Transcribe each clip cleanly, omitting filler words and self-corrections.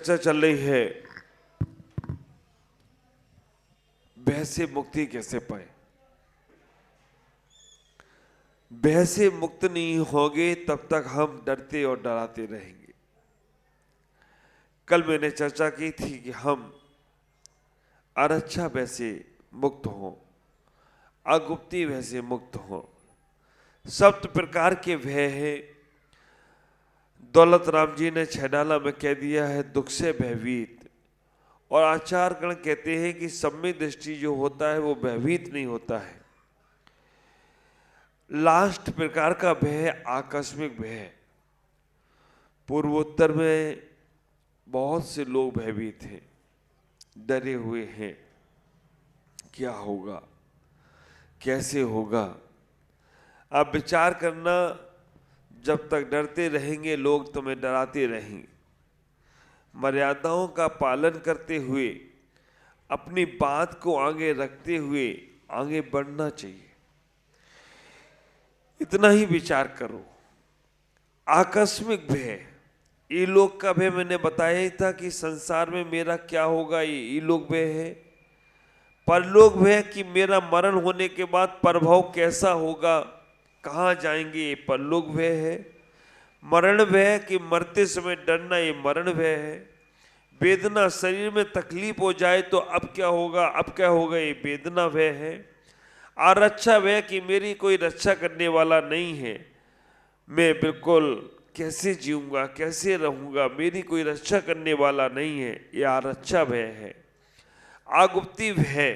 चर्चा चल रही है भय से मुक्ति कैसे पाए। भय से मुक्त नहीं होंगे तब तक हम डरते और डराते रहेंगे। कल मैंने चर्चा की थी कि हम अरच्छा भय से मुक्त हों, अगुप्ती भय से मुक्त हों। सप्त प्रकार के भय है। दौलत राम जी ने छैडाला में कह दिया है दुख से भयभीत, और आचार गण कहते हैं कि सम्यक दृष्टि जो होता है वो भयभीत नहीं होता है। लास्ट प्रकार का भय है आकस्मिक भय। पूर्वोत्तर में बहुत से लोग भयभीत हैं, डरे हुए हैं, क्या होगा, कैसे होगा। आप विचार करना, जब तक डरते रहेंगे लोग तुम्हें डराते रहेंगे। मर्यादाओं का पालन करते हुए, अपनी बात को आगे रखते हुए आगे बढ़ना चाहिए। इतना ही विचार करो। आकस्मिक भय, इलोक का भय मैंने बताया ही था कि संसार में मेरा क्या होगा, ये इलोक भय है। परलोक भय कि मेरा मरण होने के बाद प्रभाव कैसा होगा, कहाँ जाएंगे, ये परलोक भय है। मरण भय कि मरते समय डरना, ये मरण भय है। वेदना, शरीर में तकलीफ हो जाए तो अब क्या होगा, अब क्या होगा, ये वेदना भय है। आरक्षा भय कि मेरी कोई रक्षा करने वाला नहीं है, मैं बिल्कुल कैसे जीऊंगा, कैसे रहूंगा, मेरी कोई रक्षा करने वाला नहीं है, ये आरक्षा भय है। आगुप्ती भय,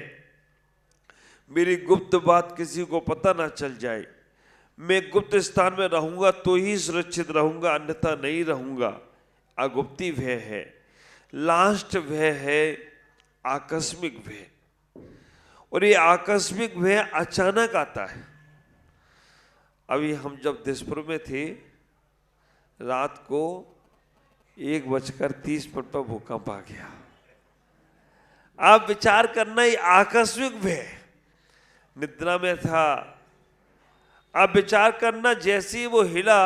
मेरी गुप्त बात किसी को पता ना चल जाए, मैं गुप्त स्थान में रहूंगा तो ही सुरक्षित रहूंगा, अन्यथा नहीं रहूंगा, आगुप्ती भय है। लास्ट भय है आकस्मिक भय, और ये आकस्मिक भय अचानक आता है। अभी हम जब दिसपुर में थे, रात को 1:30 पर भूकंप आ गया। आप विचार करना, ये आकस्मिक भय, निद्रा में था। आप विचार करना, जैसे ही वो हिला,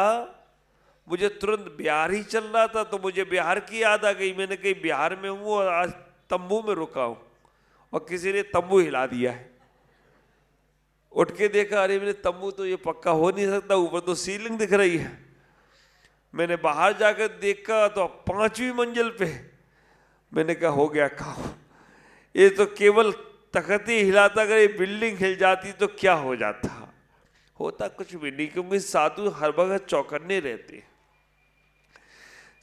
मुझे तुरंत बिहार ही चल रहा था तो मुझे बिहार की याद आ गई। मैंने कही बिहार में हूँ और आज तंबू में रुका हूँ और किसी ने तंबू हिला दिया है। उठ के देखा, अरे मैंने तंबू तो ये पक्का हो नहीं सकता, ऊपर तो सीलिंग दिख रही है। मैंने बाहर जाकर देखा तो 5वीं मंजिल पे। मैंने कहा हो गया काम, ये तो केवल तख्त ही हिलाता, अगर ये बिल्डिंग हिल जाती तो क्या हो जाता। होता कुछ भी नहीं, क्योंकि साधु हर वक्त चौकन्ने रहते हैं।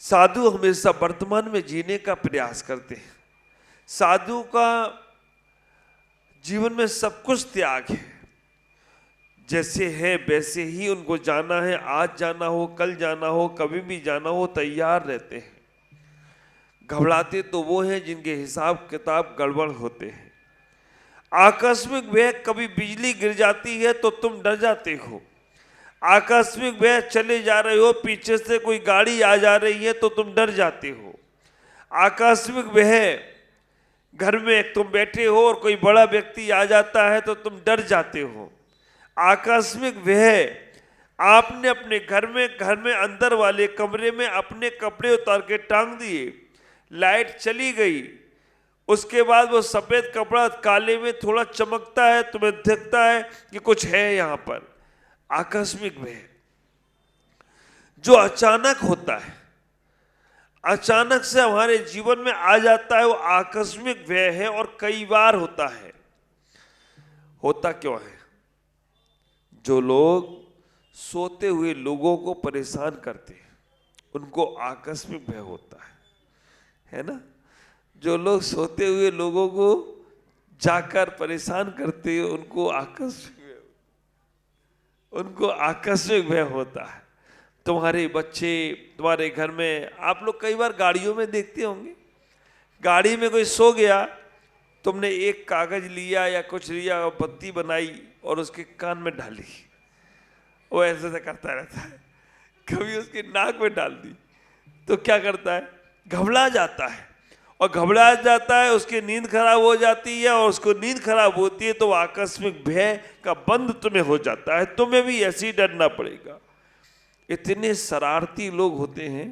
साधु हमेशा वर्तमान में जीने का प्रयास करते हैं। साधु का जीवन में सब कुछ त्याग है, जैसे है वैसे ही उनको जाना है। आज जाना हो, कल जाना हो, कभी भी जाना हो, तैयार रहते हैं। घबराते तो वो हैं जिनके हिसाब किताब गड़बड़ होते हैं। आकस्मिक भय, कभी बिजली गिर जाती है तो तुम डर जाते हो। आकस्मिक भय, चले जा रहे हो, पीछे से कोई गाड़ी आ जा रही है तो तुम डर जाते हो। आकस्मिक भय, घर में तुम बैठे हो और कोई बड़ा व्यक्ति आ जाता है तो तुम डर जाते हो। आकस्मिक भय, आपने अपने घर में अंदर वाले कमरे में अपने कपड़े उतार के टांग दिए, लाइट चली गई, उसके बाद वो सफेद कपड़ा काले में थोड़ा चमकता है, तुम्हें दिखता है कि कुछ है यहां पर। आकस्मिक भय जो अचानक होता है, अचानक से हमारे जीवन में आ जाता है, वो आकस्मिक भय है। और कई बार होता है। होता क्यों है? जो लोग सोते हुए लोगों को परेशान करते हैं, उनको आकस्मिक भय होता है ना। जो लोग सोते हुए लोगों को जाकर परेशान करते हैं, उनको आकस्मिक भय होता है। तुम्हारे बच्चे तुम्हारे घर में, आप लोग कई बार गाड़ियों में देखते होंगे, गाड़ी में कोई सो गया, तुमने एक कागज लिया या कुछ लिया और बत्ती बनाई और उसके कान में डाली, वो ऐसे ऐसे करता रहता है। कभी उसकी नाक में डाल दी तो क्या करता है, घबरा जाता है। और घबरा जाता है, उसकी नींद खराब हो जाती है, और उसको नींद खराब होती है तो आकस्मिक भय का बंध तुम्हें हो जाता है। तुम्हें भी ऐसे ही डरना पड़ेगा। इतने शरारती लोग होते हैं।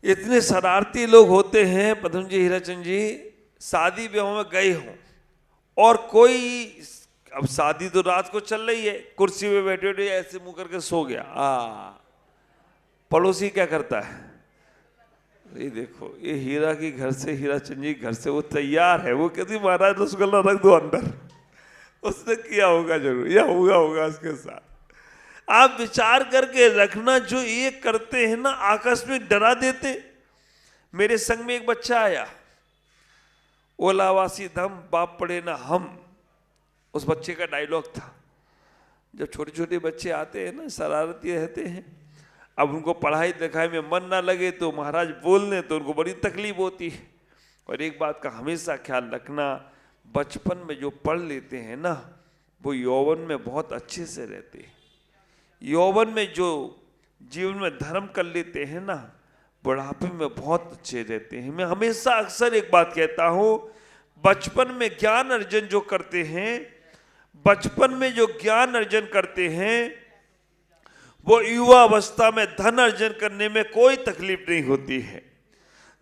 इतने शरारती लोग होते हैं प्रथम जी हीराचंद जी, शादी ब्याह में गए हों और कोई, अब शादी तो रात को चल रही है, कुर्सी पे बैठे बैठे ऐसे मुंह करके सो गया, पड़ोसी क्या करता है, ये देखो ये हीरा की घर से, हीराचंद जी घर से वो तैयार है, वो कहती महाराज रसगुल्ला रख दो अंदर, उसने किया होगा जरूर या होगा उसके साथ। आप विचार करके रखना, जो ये करते हैं ना आकस्मिक डरा देते। मेरे संग में एक बच्चा आया, ओलावासी धम बाप पड़े ना हम, उस बच्चे का डायलॉग था। जब छोटे छोटे बच्चे आते हैं ना, शरारती रहते हैं, अब उनको पढ़ाई लिखाई में मन ना लगे तो महाराज बोलने तो उनको बड़ी तकलीफ होती है। और एक बात का हमेशा ख्याल रखना, बचपन में जो पढ़ लेते हैं ना वो यौवन में बहुत अच्छे से रहते हैं। यौवन में जो जीवन में धर्म कर लेते हैं ना, बुढ़ापे में बहुत अच्छे रहते हैं। मैं हमेशा अक्सर एक बात कहता हूँ, बचपन में ज्ञान अर्जन जो करते हैं, बचपन में जो ज्ञान अर्जन करते हैं, वो युवा अवस्था में धन अर्जन करने में कोई तकलीफ नहीं होती है।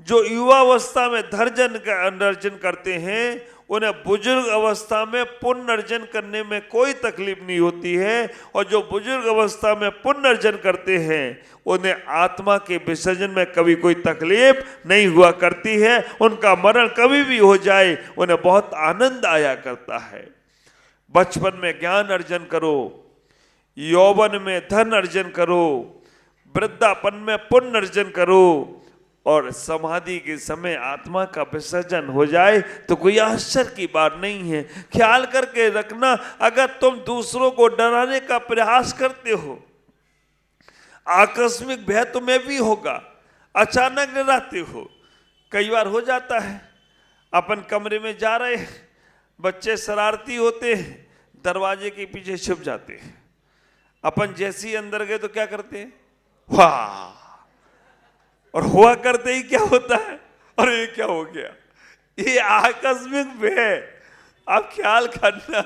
जो युवा अवस्था में धन अर्जन करते हैं, उन्हें बुजुर्ग अवस्था में पुण्य अर्जन करने में कोई तकलीफ नहीं होती है। और जो बुजुर्ग अवस्था में पुण्य अर्जन करते हैं, उन्हें आत्मा के विसर्जन में कभी कोई तकलीफ नहीं हुआ करती है। उनका मरण कभी भी हो जाए, उन्हें बहुत आनंद आया करता है। बचपन में ज्ञान अर्जन करो, यौवन में धन अर्जन करो, वृद्धापन में पुण्य अर्जन करो, और समाधि के समय आत्मा का विसर्जन हो जाए तो कोई आश्चर्य की बात नहीं है। ख्याल करके रखना, अगर तुम दूसरों को डराने का प्रयास करते हो, आकस्मिक भय तुम्हें भी होगा, अचानक डराते हो। कई बार हो जाता है, अपन कमरे में जा रहे हैं, बच्चे शरारती होते हैं, दरवाजे के पीछे छिप जाते हैं। अपन जैसे ही अंदर गए तो क्या करते हैं, वाह, और हुआ करते ही क्या होता है, और ये क्या हो गया, ये आकस्मिक भय। आप ख्याल करना,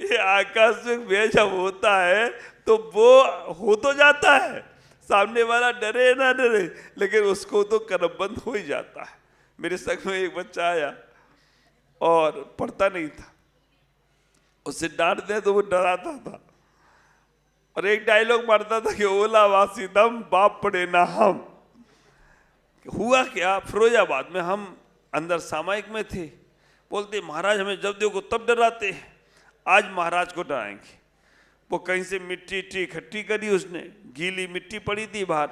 ये आकस्मिक भय जब होता है तो वो हो तो जाता है, सामने वाला डरे ना डरे, लेकिन उसको तो करबंद हो ही जाता है। मेरे संग में एक बच्चा आया और पढ़ता नहीं था, उससे डांट दे तो वो डराता था और एक डायलॉग मारता था कि ओलावासी दम बाप पड़े ना हम। हुआ क्या, फिरोजाबाद में हम अंदर सामायिक में थे, बोलते महाराज हमें जब देखो तब डराते हैं, आज महाराज को डराएंगे। वो कहीं से मिट्टी इकट्ठी करी, उसने गीली मिट्टी पड़ी थी बाहर,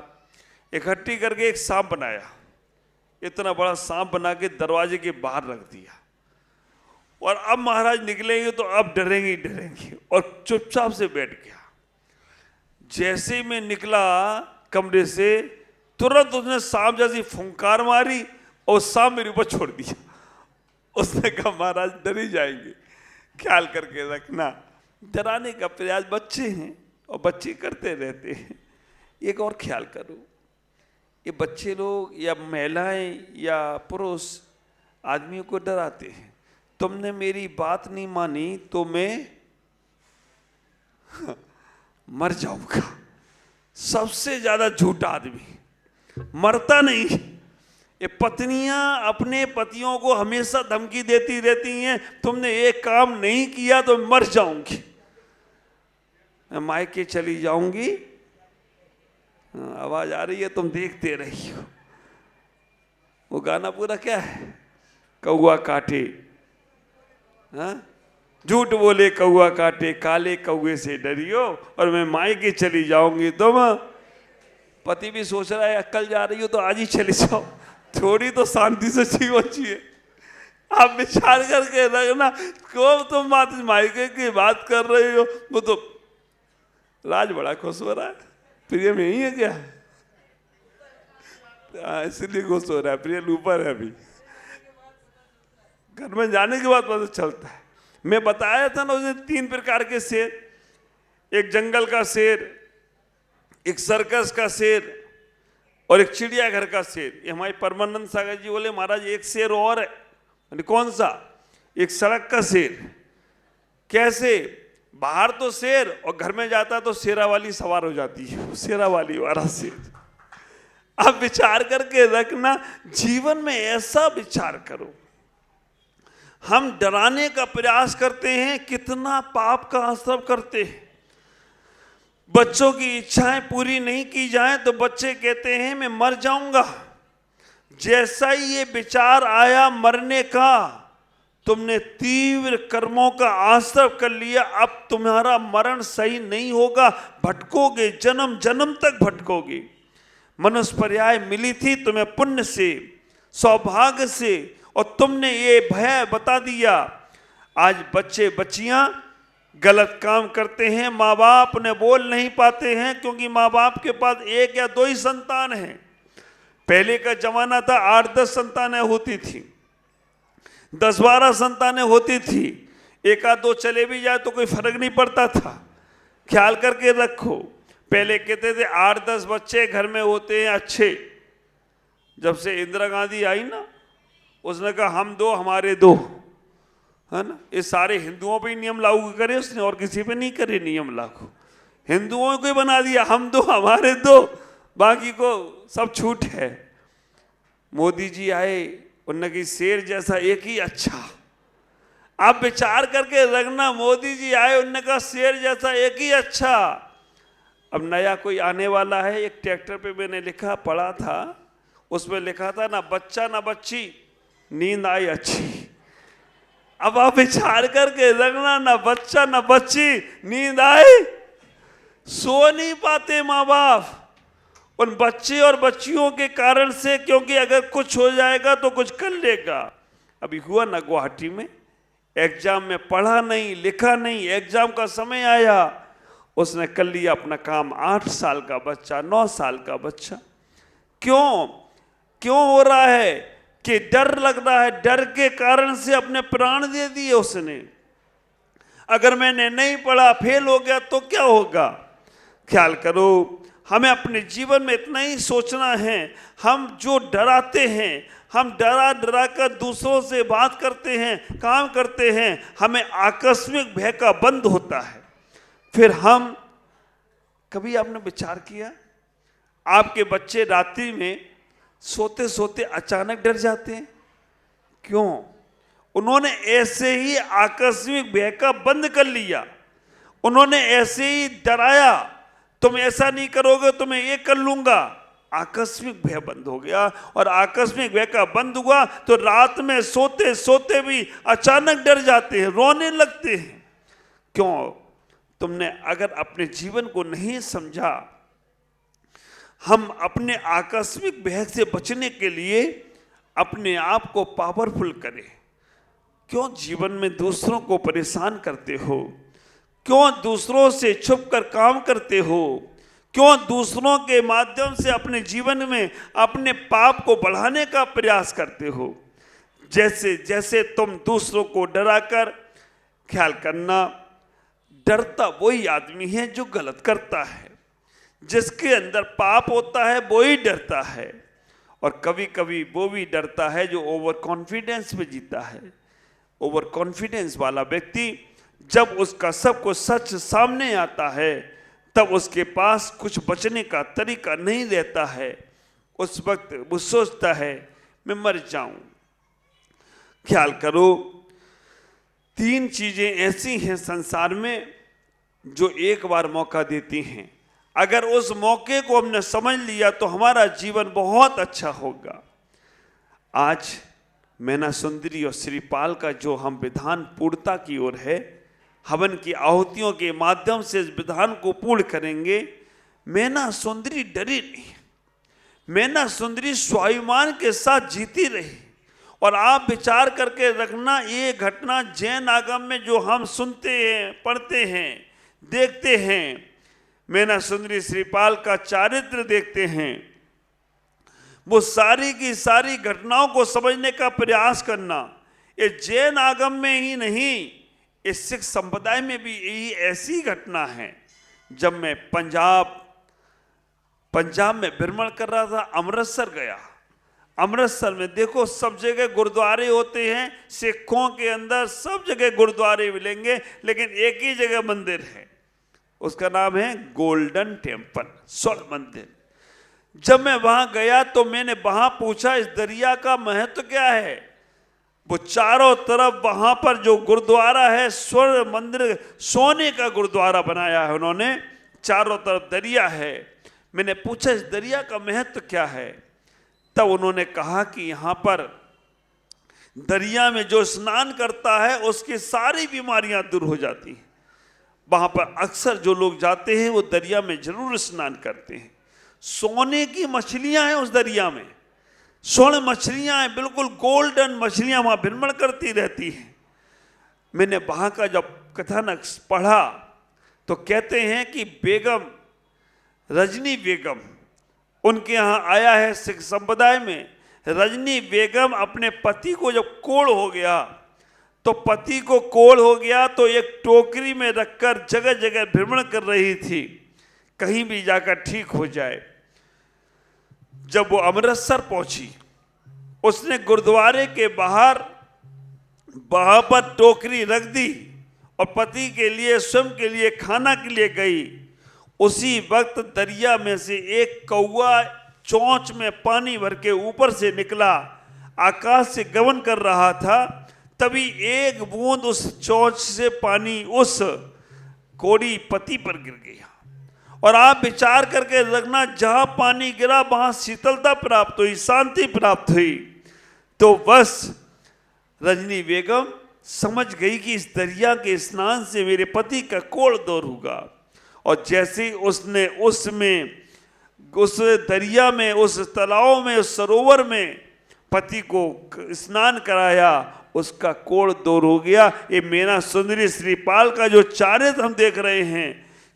इकट्ठी करके एक सांप बनाया, इतना बड़ा सांप बना के दरवाजे के बाहर रख दिया। और अब महाराज निकलेंगे तो अब डरेंगे ही डरेंगे, और चुपचाप से बैठ गया। जैसे ही मैं निकला कमरे से, तुरंत उसने सांप जैसी फुंकार मारी और सांप मेरे ऊपर छोड़ दिया। उसने कहा महाराज डर ही जाएंगे। ख्याल करके रखना, डराने का प्रयास बच्चे हैं और बच्चे करते रहते हैं। एक और ख्याल करो, ये बच्चे लोग या महिलाएं या पुरुष आदमियों को डराते हैं, तुमने मेरी बात नहीं मानी तो मैं मर जाऊंगा। सबसे ज्यादा झूठा आदमी, मरता नहीं। ये पत्नियां अपने पतियों को हमेशा धमकी देती रहती हैं, तुमने एक काम नहीं किया तो मर जाऊंगी, मैं मायके चली जाऊंगी। आवाज आ रही है, तुम देखते रही हो। वो गाना पूरा क्या है, कौआ काटे, हाँ झूठ बोले कौआ काटे, काले कौए से डरियो, और मैं मायके चली जाऊंगी। तुम पति भी सोच रहा है अक्कल जा रही हो तो आज ही चले जाओ, थोड़ी तो शांति से जीवन जिए। आप विचार करके रखना, को तुम मायके की बात कर रहे हो, वो तो राज बड़ा खुश हो रहा है, प्रिय में ही है क्या, इसलिए खुश हो रहा है, प्रिय ऊपर है। अभी घर में जाने के बाद पता चलता है। मैं बताया था ना उसने 3 प्रकार के शेर, एक जंगल का शेर, एक सर्कस का शेर और एक चिड़ियाघर का शेर। ये हमारे परमानंद सागर जी बोले महाराज एक शेर और है। कौन सा, एक सड़क का शेर। कैसे, बाहर तो शेर और घर में जाता तो शेरा वाली सवार हो जाती है, शेरा वाली वाला शेर। आप विचार करके रखना, जीवन में ऐसा विचार करो। हम डराने का प्रयास करते हैं, कितना पाप का असर करते हैं। बच्चों की इच्छाएं पूरी नहीं की जाएं तो बच्चे कहते हैं मैं मर जाऊंगा। जैसा ही ये विचार आया मरने का, तुमने तीव्र कर्मों का आश्रय कर लिया, अब तुम्हारा मरण सही नहीं होगा, भटकोगे, जन्म जन्म तक भटकोगे। मनुष्य पर्याय मिली थी तुम्हें पुण्य से, सौभाग्य से, और तुमने ये भय बता दिया। आज बच्चे बच्चियां गलत काम करते हैं, माँ बाप ने बोल नहीं पाते हैं, क्योंकि माँ बाप के पास एक या दो ही संतान हैं। पहले का जमाना था 8-10 संतानें होती थी, 10-12 संतानें होती थी, एक आध दो चले भी जाए तो कोई फर्क नहीं पड़ता था। ख्याल करके रखो, पहले कहते थे 8-10 बच्चे घर में होते हैं अच्छे। जब से इंदिरा गांधी आई ना, उसने कहा हम दो हमारे दो, है ना। ये सारे हिंदुओं पे ही नियम लागू करे उसने, और किसी पे नहीं करे नियम लागू। हिंदुओं को ही बना दिया हम दो हमारे दो, बाकी को सब छूट है। मोदी जी आए, उन्होंने कहा शेर जैसा एक ही अच्छा। आप विचार करके रखना, मोदी जी आए, उन्होंने कहा शेर जैसा एक ही अच्छा। अब नया कोई आने वाला है, एक ट्रैक्टर पे मैंने लिखा पढ़ा था, उसमें लिखा था ना बच्चा ना बच्ची, नींद आई अच्छी। अब आप विचार करके रखना, ना बच्चा ना बच्ची, नींद आए, सो नहीं पाते माँ बाप उन बच्चे और बच्चियों के कारण से, क्योंकि अगर कुछ हो जाएगा तो कुछ कर लेगा। अभी हुआ ना गुवाहाटी में, एग्जाम में पढ़ा नहीं लिखा नहीं, एग्जाम का समय आया, उसने कर लिया अपना काम। 8 साल का बच्चा, 9 साल का बच्चा। क्यों हो रहा है कि डर लग रहा है, डर के कारण से अपने प्राण दे दिए उसने। अगर मैंने नहीं पढ़ा, फेल हो गया तो क्या होगा। ख्याल करो, हमें अपने जीवन में इतना ही सोचना है। हम जो डराते हैं, हम डरा डरा कर दूसरों से बात करते हैं, काम करते हैं, हमें आकस्मिक भय का बंद होता है। फिर हम, कभी आपने विचार किया, आपके बच्चे रात्रि में सोते सोते अचानक डर जाते हैं, क्यों? उन्होंने ऐसे ही आकस्मिक भय का बंद कर लिया, उन्होंने ऐसे ही डराया, तुम ऐसा नहीं करोगे तो मैं ये कर लूंगा। आकस्मिक भय बंद हो गया, और आकस्मिक भय का बंद हुआ तो रात में सोते सोते भी अचानक डर जाते हैं, रोने लगते हैं। क्यों? तुमने अगर अपने जीवन को नहीं समझा। हम अपने आकस्मिक भय से बचने के लिए अपने आप को पावरफुल करें। क्यों जीवन में दूसरों को परेशान करते हो? क्यों दूसरों से छुप कर काम करते हो? क्यों दूसरों के माध्यम से अपने जीवन में अपने पाप को बढ़ाने का प्रयास करते हो? जैसे जैसे तुम दूसरों को डराकर, ख्याल करना, डरता वही आदमी है जो गलत करता है। जिसके अंदर पाप होता है वो ही डरता है, और कभी कभी वो भी डरता है जो ओवर कॉन्फिडेंस में जीता है। ओवर कॉन्फिडेंस वाला व्यक्ति, जब उसका सब कुछ सच सामने आता है, तब उसके पास कुछ बचने का तरीका नहीं रहता है। उस वक्त वो सोचता है मैं मर जाऊं। ख्याल करो, 3 चीजें ऐसी हैं संसार में जो एक बार मौका देती हैं। अगर उस मौके को हमने समझ लिया तो हमारा जीवन बहुत अच्छा होगा। आज मैना सुंदरी और श्रीपाल का जो हम विधान पूर्णता की ओर है, हवन की आहुतियों के माध्यम से इस विधान को पूर्ण करेंगे। मैना सुंदरी डरी नहीं, मैना सुंदरी स्वाभिमान के साथ जीती रही। और आप विचार करके रखना, ये घटना जैन आगम में जो हम सुनते हैं, पढ़ते हैं, देखते हैं, मैना सुंदरी श्रीपाल का चारित्र देखते हैं, वो सारी की सारी घटनाओं को समझने का प्रयास करना। ये जैन आगम में ही नहीं, इस सिख संप्रदाय में भी यही ऐसी घटना है। जब मैं पंजाब में भ्रमण कर रहा था, अमृतसर गया। अमृतसर में देखो सब जगह गुरुद्वारे होते हैं, सिखों के अंदर सब जगह गुरुद्वारे मिलेंगे, लेकिन एक ही जगह मंदिर है, उसका नाम है गोल्डन टेम्पल, स्वर्ण मंदिर। जब मैं वहां गया तो मैंने वहां पूछा इस दरिया का महत्व क्या है। वो चारों तरफ वहां पर जो गुरुद्वारा है, स्वर्ण मंदिर, सोने का गुरुद्वारा बनाया है उन्होंने, चारों तरफ दरिया है। मैंने पूछा इस दरिया का महत्व क्या है, तब उन्होंने कहा कि यहां पर दरिया में जो स्नान करता है उसकी सारी बीमारियां दूर हो जाती हैं। वहां पर अक्सर जो लोग जाते हैं वो दरिया में जरूर स्नान करते हैं। सोने की मछलियां हैं उस दरिया में, स्वर्ण मछलियां हैं, बिल्कुल गोल्डन मछलियां वहां भ्रमण करती रहती हैं। मैंने वहां का जब कथानक पढ़ा तो कहते हैं कि बेगम, रजनी बेगम उनके यहाँ आया है सिख संप्रदाय में। रजनी बेगम अपने पति को जब कोढ़ हो गया, तो पति को कोढ़ हो गया तो एक टोकरी में रखकर जगह जगह भ्रमण कर रही थी, कहीं भी जाकर ठीक हो जाए। जब वो अमृतसर पहुंची, उसने गुरुद्वारे के बाहर वहां पर टोकरी रख दी और पति के लिए, स्वयं के लिए, खाना के लिए गई। उसी वक्त दरिया में से एक कौवा चोंच में पानी भर के ऊपर से निकला, आकाश से गमन कर रहा था। तभी एक बूंद उस चोंच से पानी उस कोढ़ी पति पर गिर गया। और आप विचार करके रखना, जहां पानी गिरा वहां शीतलता प्राप्त हुई, शांति प्राप्त हुई। तो बस रजनी बेगम समझ गई कि इस दरिया के स्नान से मेरे पति का कोढ़ दूर होगा। और जैसे ही उसने उस दरिया में, उस तालाब में, उस सरोवर में पति को स्नान कराया, उसका कोढ़ दूर हो गया। ये मेरा सुंदरी श्रीपाल का जो चारित्र हम देख रहे हैं,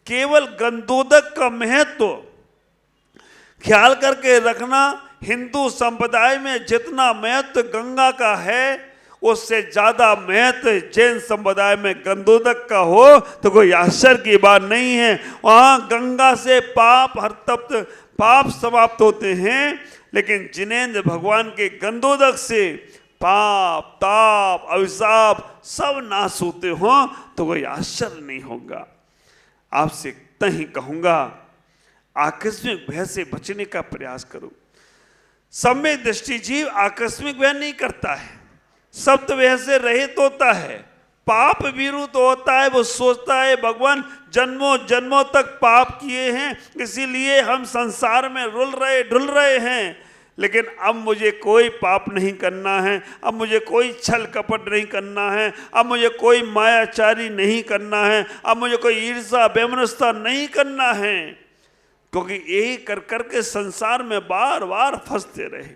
केवल गंधोदक का महत्व ख्याल करके रखना। हिंदू संप्रदाय में जितना महत्व गंगा का है, उससे ज्यादा महत्व जैन संप्रदाय में गंधोदक का हो तो कोई आश्चर्य की बात नहीं है। वहां गंगा से पाप समाप्त होते हैं, लेकिन जिनेंद्र भगवान के गंधोदक से पाप, ताप, अभिशाप सब नाश होते हो तो कोई आश्चर्य नहीं होगा। आपसे तही कहूंगा, आकस्मिक भय से बचने का प्रयास करो। सम्यक दृष्टि जीव आकस्मिक भय नहीं करता है, शब्द भय से रहित होता है, पाप भीरु तो होता है। वो सोचता है भगवान जन्मों जन्मों तक पाप किए हैं, इसीलिए हम संसार में ढुल रहे हैं। लेकिन अब मुझे कोई पाप नहीं करना है, अब मुझे कोई छल कपट नहीं करना है, अब मुझे कोई मायाचारी नहीं करना है, अब मुझे कोई ईर्ष्या वैमनस्यता नहीं करना है, क्योंकि यही कर करके संसार में बार बार फंसते रहे।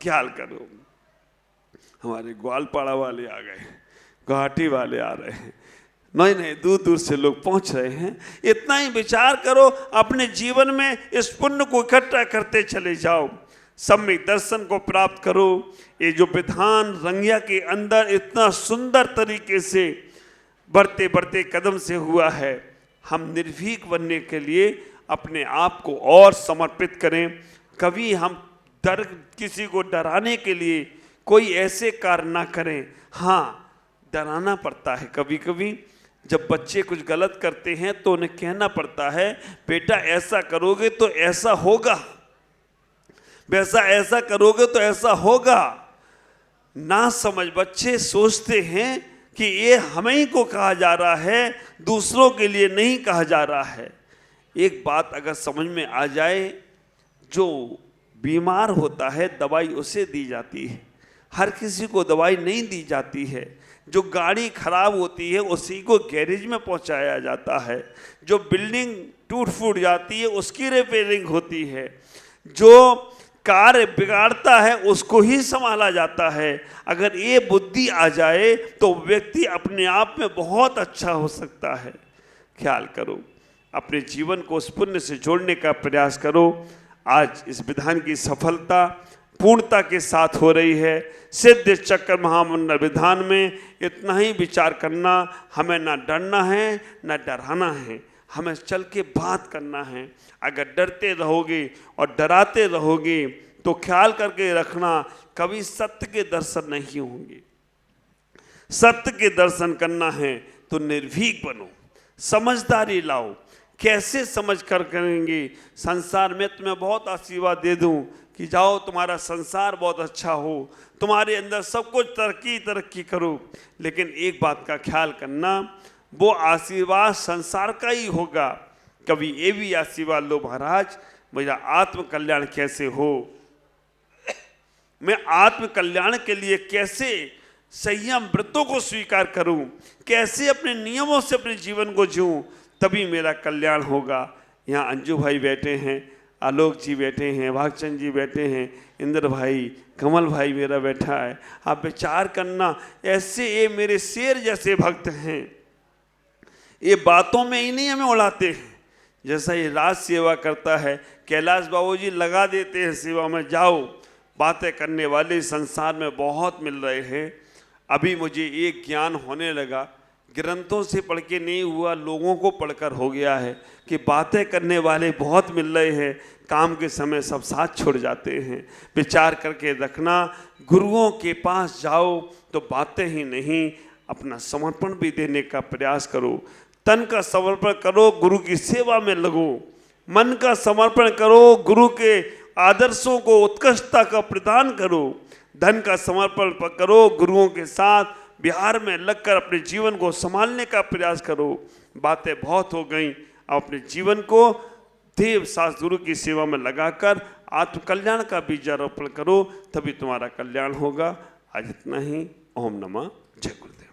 ख्याल करो, हमारे ग्वालपाड़ा वाले आ गए, गुवाहाटी वाले आ रहे हैं, नहीं दूर दूर से लोग पहुंच रहे हैं। इतना ही विचार करो, अपने जीवन में इस पुण्य को इकट्ठा करते चले जाओ, सम्यक दर्शन को प्राप्त करो। ये जो विधान रंगिया के अंदर इतना सुंदर तरीके से बढ़ते बढ़ते कदम से हुआ है, हम निर्भीक बनने के लिए अपने आप को और समर्पित करें। कभी हम किसी को डराने के लिए कोई ऐसे कार्य ना करें। हाँ, डराना पड़ता है कभी कभी, जब बच्चे कुछ गलत करते हैं तो उन्हें कहना पड़ता है, बेटा ऐसा करोगे तो ऐसा होगा, वैसा ऐसा करोगे तो ऐसा होगा। ना समझ बच्चे सोचते हैं कि ये हमें ही को कहा जा रहा है, दूसरों के लिए नहीं कहा जा रहा है। एक बात अगर समझ में आ जाए, जो बीमार होता है दवाई उसे दी जाती है, हर किसी को दवाई नहीं दी जाती है। जो गाड़ी खराब होती है उसी को गैरेज में पहुंचाया जाता है, जो बिल्डिंग टूट फूट जाती है उसकी रिपेयरिंग होती है, जो कार्य बिगाड़ता है उसको ही संभाला जाता है। अगर ये बुद्धि आ जाए तो व्यक्ति अपने आप में बहुत अच्छा हो सकता है। ख्याल करो, अपने जीवन को उस पुण्य से जोड़ने का प्रयास करो। आज इस विधान की सफलता पूर्णता के साथ हो रही है। सिद्ध चक्र महामंडल विधान में इतना ही विचार करना, हमें ना डरना है ना डराना है, हमें चल के बात करना है। अगर डरते रहोगे और डराते रहोगे तो ख्याल करके रखना, कभी सत्य के दर्शन नहीं होंगे। सत्य के दर्शन करना है तो निर्भीक बनो, समझदारी लाओ, कैसे समझ कर करेंगे? संसार में तुम्हें बहुत आशीर्वाद दे दूं कि जाओ तुम्हारा संसार बहुत अच्छा हो, तुम्हारे अंदर सब कुछ तरक्की करो, लेकिन एक बात का ख्याल करना, वो आशीर्वाद संसार का ही होगा। कभी ये भी आशीर्वाद लो महाराज मेरा आत्म कल्याण कैसे हो, मैं आत्म कल्याण के लिए कैसे संयम व्रतों को स्वीकार करूं, कैसे अपने नियमों से अपने जीवन को जीऊं, तभी मेरा कल्याण होगा। यहाँ अंजू भाई बैठे हैं, आलोक जी बैठे हैं, भागचंद जी बैठे हैं, इंद्र भाई, कमल भाई मेरा बैठा है। आप विचार करना, ऐसे ये मेरे शेर जैसे भक्त हैं, ये बातों में ही नहीं हमें उड़ाते हैं। जैसा ये राज सेवा करता है, कैलाश बाबू जी लगा देते हैं सेवा में, जाओ। बातें करने वाले संसार में बहुत मिल रहे हैं। अभी मुझे एक ज्ञान होने लगा, ग्रंथों से पढ़ के नहीं हुआ, लोगों को पढ़कर हो गया है कि बातें करने वाले बहुत मिल रहे हैं, काम के समय सब साथ छोड़ जाते हैं। विचार करके रखना, गुरुओं के पास जाओ तो बातें ही नहीं, अपना समर्पण भी देने का प्रयास करो। तन का समर्पण करो, गुरु की सेवा में लगो। मन का समर्पण करो, गुरु के आदर्शों को उत्कृष्टता का प्रदान करो। धन का समर्पण करो, गुरुओं के साथ बिहार में लगकर अपने जीवन को संभालने का प्रयास करो। बातें बहुत हो गई, अब अपने जीवन को देव शास्त्र गुरु की सेवा में लगाकर आत्म कल्याण का बीजारोपण करो, तभी तुम्हारा कल्याण होगा। आज इतना ही। ओम नमः जय गुरुदेव।